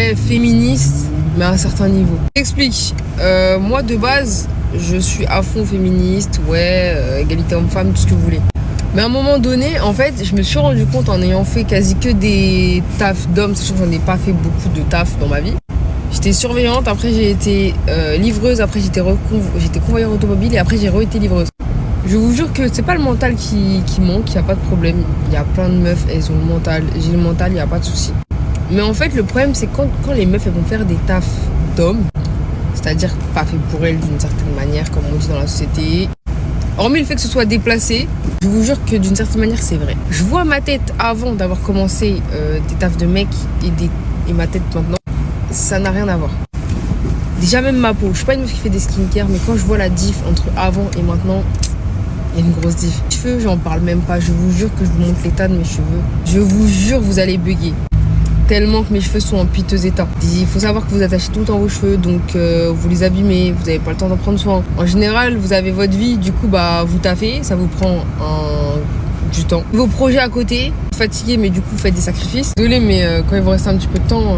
dirais féministe, mais à un certain niveau. J'explique. Moi, de base, je suis à fond féministe, égalité homme-femme, tout ce que vous voulez. Mais à un moment donné, en fait, je me suis rendu compte en ayant fait quasi que des tafs d'hommes, sachant que j'en ai pas fait beaucoup de tafs dans ma vie. J'étais surveillante, après j'ai été livreuse, après j'étais convoyeur automobile et après j'ai re-été livreuse. Je vous jure que c'est pas le mental qui manque, il n'y a pas de problème. Il y a plein de meufs, elles ont le mental. J'ai le mental, il n'y a pas de souci. Mais en fait, le problème, c'est quand les meufs elles vont faire des tafs d'hommes, c'est-à-dire pas fait pour elles d'une certaine manière, comme on dit dans la société. Hormis le fait que ce soit déplacé, je vous jure que d'une certaine manière, c'est vrai. Je vois ma tête avant d'avoir commencé des tafs de mecs et ma tête maintenant, ça n'a rien à voir. Déjà même ma peau, je suis pas une meuf qui fait des skincare, mais quand je vois la diff entre avant et maintenant, il y a une grosse diff. Les cheveux, j'en parle même pas. Je vous jure que je vous montre l'état de mes cheveux. Je vous jure, vous allez bugger. Tellement que mes cheveux sont en piteux état. Il faut savoir que vous attachez tout le temps vos cheveux, donc vous les abîmez, vous n'avez pas le temps d'en prendre soin. En général, vous avez votre vie, du coup, vous taffez, ça vous prend du temps. Vos projets à côté, vous êtes fatigué, mais du coup, vous faites des sacrifices. Désolé, mais quand il vous reste un petit peu de temps,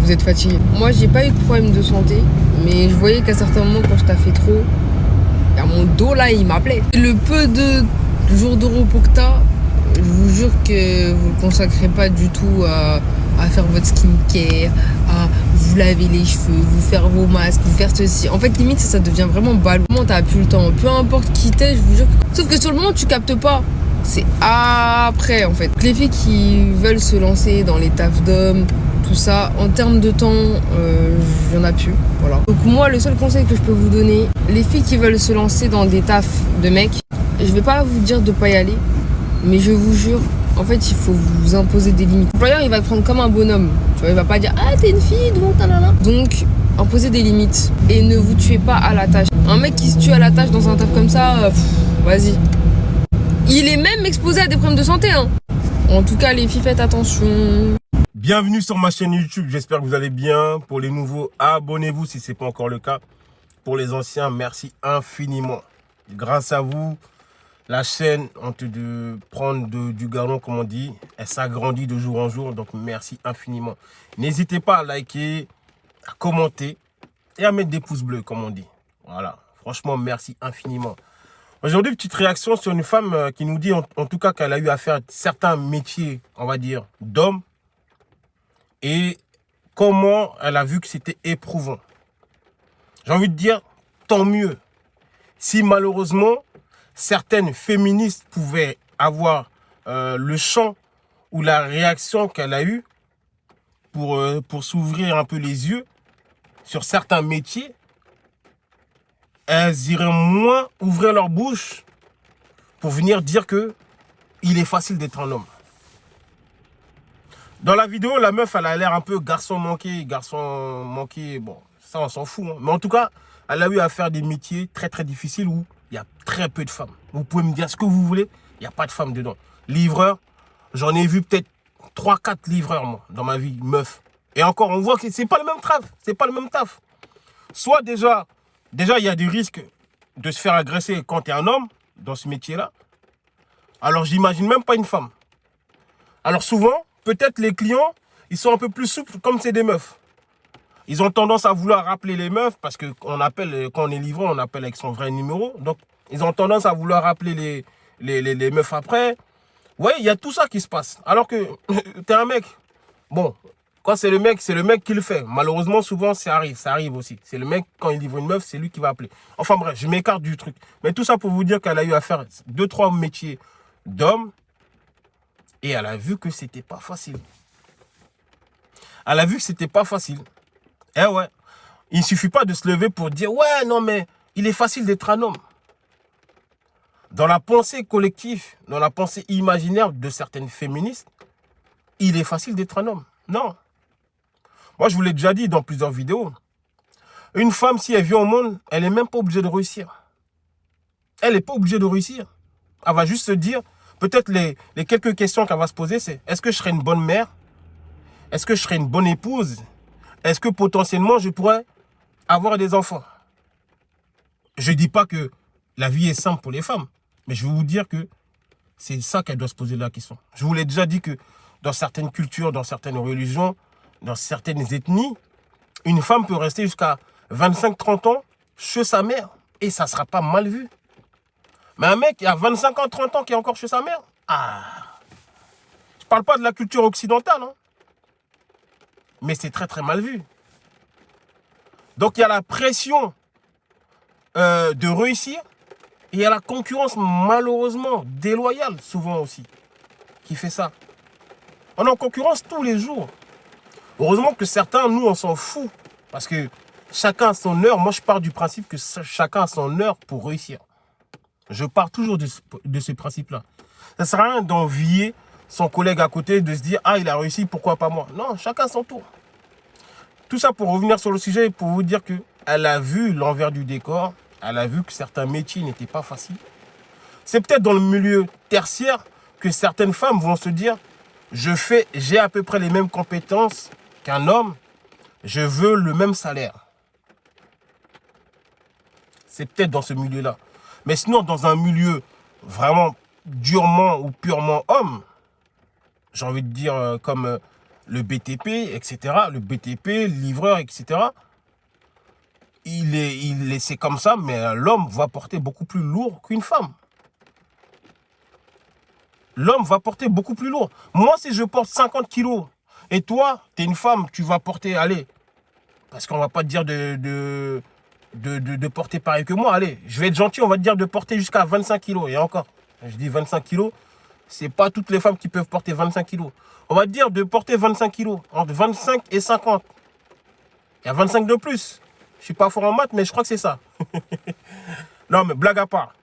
vous êtes fatigué. Moi, j'ai pas eu de problème de santé, mais je voyais qu'à certains moments, quand je taffais trop, mon dos là il m'appelait. Le peu de jours de repos que t'as, je vous jure que vous ne consacrez pas du tout à faire votre skincare, à vous laver les cheveux, vous faire vos masques, vous faire ceci. En fait limite ça devient vraiment ballot. T'as plus le temps, peu importe qui t'es, je vous jure. Sauf que sur le moment tu captes pas. C'est après en fait. Les filles qui veulent se lancer dans les tafs d'hommes, tout ça, en termes de temps, il n'y en a plus. Voilà. Donc moi, le seul conseil que je peux vous donner, les filles qui veulent se lancer dans des tafs de mecs, je vais pas vous dire de pas y aller, mais je vous jure, en fait, il faut vous imposer des limites. L'employeur, il va te prendre comme un bonhomme. Tu vois, il va pas dire ah t'es une fille, donc nanana. Donc imposez des limites et ne vous tuez pas à la tâche. Un mec qui se tue à la tâche dans un taf comme ça, vas-y. Il est même exposé à des problèmes de santé. Hein. En tout cas, les filles, faites attention. Bienvenue sur ma chaîne YouTube, j'espère que vous allez bien. Pour les nouveaux, abonnez-vous si ce n'est pas encore le cas. Pour les anciens, merci infiniment. Grâce à vous, la chaîne, en train de prendre du galon, comme on dit, elle s'agrandit de jour en jour. Donc merci infiniment. N'hésitez pas à liker, à commenter et à mettre des pouces bleus, comme on dit. Voilà, franchement, merci infiniment. Aujourd'hui, petite réaction sur une femme qui nous dit en tout cas qu'elle a eu à faire certains métiers, on va dire, d'hommes. Et comment elle a vu que c'était éprouvant. J'ai envie de dire, tant mieux. Si malheureusement, certaines féministes pouvaient avoir le champ ou la réaction qu'elle a eue pour s'ouvrir un peu les yeux sur certains métiers, elles iraient moins ouvrir leur bouche pour venir dire que il est facile d'être un homme. Dans la vidéo, la meuf, elle a l'air un peu garçon manqué, bon, ça on s'en fout. Hein. Mais en tout cas, elle a eu à faire des métiers très très difficiles où il y a très peu de femmes. Vous pouvez me dire ce que vous voulez, il n'y a pas de femmes dedans. Livreur, j'en ai vu peut-être 3-4 livreurs, moi, dans ma vie, meuf. Et encore, on voit que c'est pas le même taf, c'est pas le même taf. Soit déjà, il y a des risques de se faire agresser quand tu es un homme, dans ce métier-là. Alors, j'imagine même pas une femme. Alors souvent, peut-être les clients, ils sont un peu plus souples comme c'est des meufs. Ils ont tendance à vouloir rappeler les meufs parce que quand on est livré, on appelle avec son vrai numéro. Donc, ils ont tendance à vouloir rappeler les meufs après. Ouais, il y a tout ça qui se passe. Alors que t'es un mec. Bon, quand c'est le mec qui le fait. Malheureusement, souvent, ça arrive aussi. C'est le mec, quand il livre une meuf, c'est lui qui va appeler. Enfin bref, je m'écarte du truc. Mais tout ça pour vous dire qu'elle a eu à faire 2-3 métiers d'homme. Et elle a vu que c'était pas facile. Elle a vu que c'était pas facile. Eh ouais. Il ne suffit pas de se lever pour dire, ouais, non, mais il est facile d'être un homme. Dans la pensée collective, dans la pensée imaginaire de certaines féministes, il est facile d'être un homme. Non. Moi, je vous l'ai déjà dit dans plusieurs vidéos. Une femme, si elle vient au monde, elle n'est même pas obligée de réussir. Elle n'est pas obligée de réussir. Elle va juste se dire, peut-être les quelques questions qu'elle va se poser, c'est est-ce que je serai une bonne mère? Est-ce que je serai une bonne épouse? Est-ce que potentiellement je pourrais avoir des enfants? Je ne dis pas que la vie est simple pour les femmes, mais je vais vous dire que c'est ça qu'elle doit se poser la question. Je vous l'ai déjà dit que dans certaines cultures, dans certaines religions, dans certaines ethnies, une femme peut rester jusqu'à 25-30 ans chez sa mère et ça ne sera pas mal vu. Mais un mec qui a 25 ans, 30 ans qui est encore chez sa mère, je ne parle pas de la culture occidentale, hein, mais c'est très très mal vu. Donc il y a la pression de réussir et il y a la concurrence malheureusement déloyale souvent aussi qui fait ça. On est en concurrence tous les jours. Heureusement que certains, nous, on s'en fout. Parce que chacun a son heure. Moi, je pars du principe que chacun a son heure pour réussir. Je pars toujours de ce principe-là. Ça ne sert à rien d'envier son collègue à côté, de se dire « Ah, il a réussi, pourquoi pas moi ?» Non, chacun son tour. Tout ça pour revenir sur le sujet et pour vous dire qu'elle a vu l'envers du décor. Elle a vu que certains métiers n'étaient pas faciles. C'est peut-être dans le milieu tertiaire que certaines femmes vont se dire « J'ai à peu près les mêmes compétences qu'un homme, je veux le même salaire. » C'est peut-être dans ce milieu-là. Mais sinon, dans un milieu vraiment durement ou purement homme, j'ai envie de dire comme le BTP, etc., le BTP, le livreur, etc., c'est comme ça, mais l'homme va porter beaucoup plus lourd qu'une femme. L'homme va porter beaucoup plus lourd. Moi, si je porte 50 kilos, et toi, tu es une femme, tu vas porter, allez, parce qu'on ne va pas te dire de porter pareil que moi, allez, je vais être gentil, on va te dire de porter jusqu'à 25 kilos, et encore, je dis 25 kilos, c'est pas toutes les femmes qui peuvent porter 25 kilos. On va te dire de porter 25 kilos, entre 25 et 50. Il y a 25 de plus. Je ne suis pas fort en maths, mais je crois que c'est ça. Non, mais blague à part.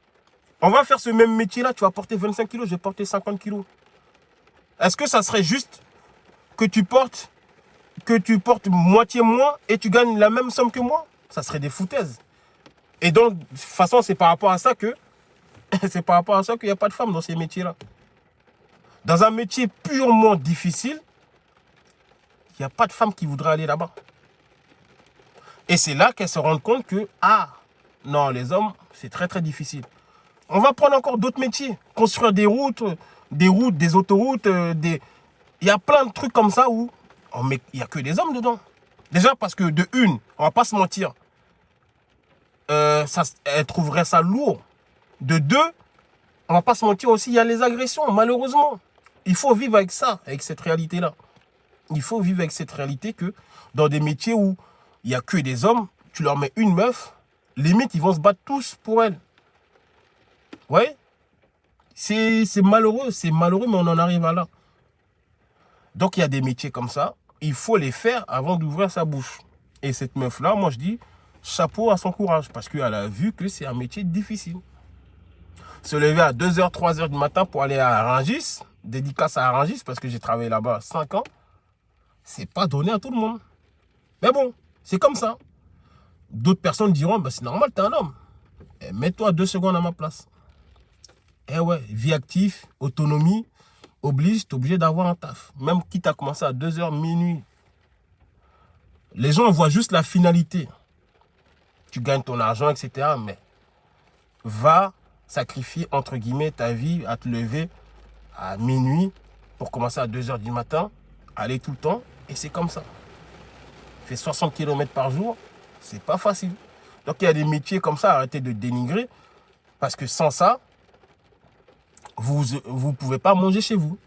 On va faire ce même métier-là, tu vas porter 25 kilos, je vais porter 50 kilos. Est-ce que ça serait juste que tu portes moitié moins et tu gagnes la même somme que moi? Ça serait des foutaises. Et donc, de toute façon, c'est par rapport à ça que c'est par rapport à ça qu'il n'y a pas de femmes dans ces métiers-là. Dans un métier purement difficile, il n'y a pas de femme qui voudrait aller là-bas. Et c'est là qu'elles se rendent compte que, non, les hommes, c'est très très difficile. On va prendre encore d'autres métiers. Construire des routes, des autoroutes, Il y a plein de trucs comme ça où il n'y a que des hommes dedans. Déjà parce que de une, on va pas se mentir, elle trouverait ça lourd. De deux, on va pas se mentir aussi, il y a les agressions, malheureusement. Il faut vivre avec ça, avec cette réalité-là. Il faut vivre avec cette réalité que dans des métiers où il n'y a que des hommes, tu leur mets une meuf, limite, ils vont se battre tous pour elle. Ouais, c'est malheureux, mais on en arrive à là. Donc, il y a des métiers comme ça, il faut les faire avant d'ouvrir sa bouche. Et cette meuf-là, moi, je dis chapeau à son courage, parce qu'elle a vu que c'est un métier difficile. Se lever à 2h, 3h du matin pour aller à Rungis, dédicace à Rungis, parce que j'ai travaillé là-bas 5 ans, c'est pas donné à tout le monde. Mais bon, c'est comme ça. D'autres personnes diront, c'est normal, t'es un homme. Mets-toi 2 secondes à ma place. Eh ouais, vie active, autonomie, t'es obligé d'avoir un taf. Même quitte à commencer à 2h, minuit. Les gens voient juste la finalité. Tu gagnes ton argent, etc. Mais va sacrifier, entre guillemets, ta vie à te lever à minuit pour commencer à 2h du matin, aller tout le temps, et c'est comme ça. Fais 60 km par jour, c'est pas facile. Donc il y a des métiers comme ça, arrêtez de dénigrer, parce que sans ça, vous ne pouvez pas manger chez vous.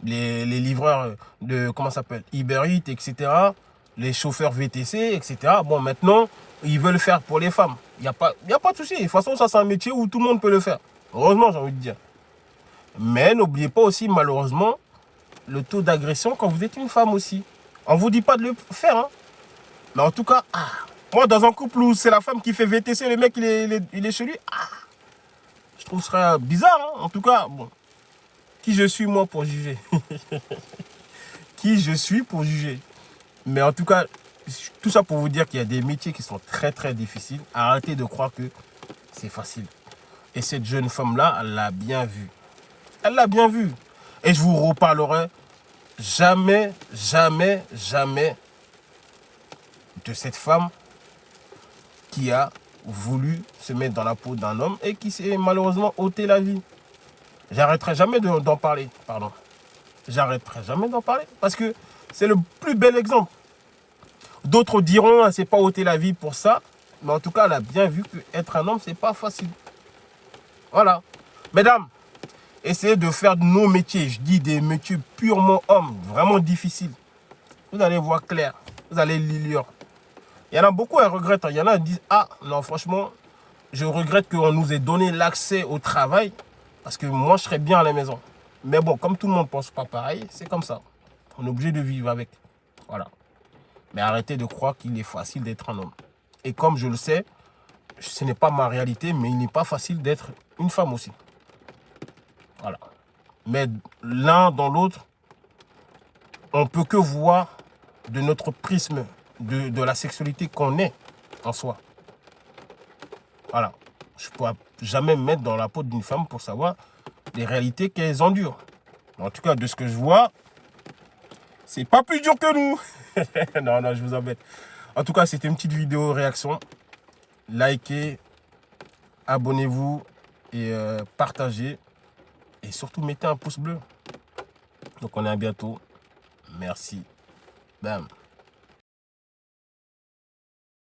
Les livreurs de, comment ça s'appelle, Uber Eats, etc., les chauffeurs VTC, etc., bon, maintenant, ils veulent faire pour les femmes. Il n'y a pas de souci. De toute façon, ça, c'est un métier où tout le monde peut le faire. Heureusement, j'ai envie de dire. Mais n'oubliez pas aussi, malheureusement, le taux d'agression quand vous êtes une femme aussi. On ne vous dit pas de le faire, hein. Mais en tout cas, moi, dans un couple où c'est la femme qui fait VTC, le mec, il est chez lui, je trouve ça bizarre, hein. En tout cas, bon, qui je suis, moi, pour juger? Qui je suis pour juger? Mais en tout cas, tout ça pour vous dire qu'il y a des métiers qui sont très, très difficiles. Arrêtez de croire que c'est facile. Et cette jeune femme-là, elle l'a bien vu. Elle l'a bien vu. Et je vous reparlerai jamais, jamais, jamais de cette femme qui a voulu se mettre dans la peau d'un homme et qui s'est malheureusement ôté la vie. J'arrêterai jamais d'en parler, pardon. J'arrêterai jamais d'en parler parce que C'est le plus bel exemple. D'autres diront, c'est pas ôter la vie pour ça. Mais en tout cas, elle a bien vu qu'être un homme, c'est pas facile. Voilà. Mesdames, essayez de faire de nos métiers, je dis des métiers purement hommes, vraiment difficiles. Vous allez voir clair. Vous allez lire. Il y en a beaucoup qui regrettent. Il y en a qui disent, ah non, franchement, je regrette qu'on nous ait donné l'accès au travail. Parce que moi, je serais bien à la maison. Mais bon, comme tout le monde ne pense pas pareil, c'est comme ça. On est obligé de vivre avec. Voilà. Mais arrêtez de croire qu'il est facile d'être un homme. Et comme je le sais, ce n'est pas ma réalité, mais il n'est pas facile d'être une femme aussi. Voilà. Mais l'un dans l'autre, on ne peut que voir de notre prisme de la sexualité qu'on est en soi. Voilà. Je ne pourrais jamais me mettre dans la peau d'une femme pour savoir les réalités qu'elles endurent. En tout cas, de ce que je vois, c'est pas plus dur que nous. Non, non, je vous embête. En tout cas, c'était une petite vidéo réaction. Likez, abonnez-vous et partagez. Et surtout, mettez un pouce bleu. Donc, on est à bientôt. Merci. Bam.